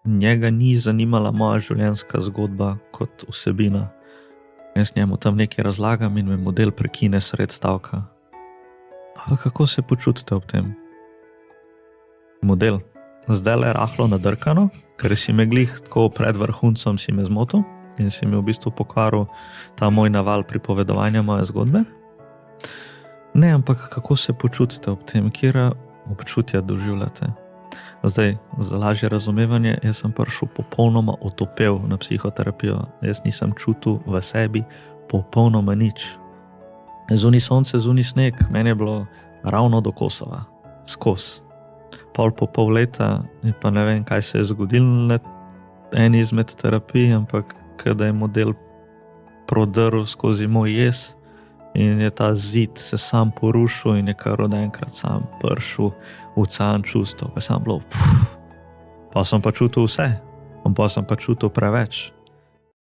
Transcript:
njega ni zanimala moja življenjska zgodba kot vsebina. Jaz njemu tam nekaj razlagam in me model prekine sred stavka. A kako se počutite ob tem? Model, zdajle rahlo nadrkano, ker si me glih tako pred vrhuncem si me zmotil in si mi v bistvu pokvaril ta moj naval pripovedovanja moje zgodbe. Ne, ampak kako se počutite ob tem, kjera občutja doživljate? Zdaj, za lažje razumevanje, jaz sem prišel popolnoma otopel na psihoterapijo. Jaz nisem čutil v sebi popolnoma nič. Zunaj sonce, zunaj sneg, meni je bilo ravno do Kosova, skozi. Pol leta, pa ne vem, kaj se je zgodilo na eni izmed terapij, ampak kada je model prodrl skozi moj jez in je ta zid se sam porušil in je kar od enkrat sam prišel v can čustvo, pa sem bilo, pa sem pa čutil vse, pa sem pa čutil preveč.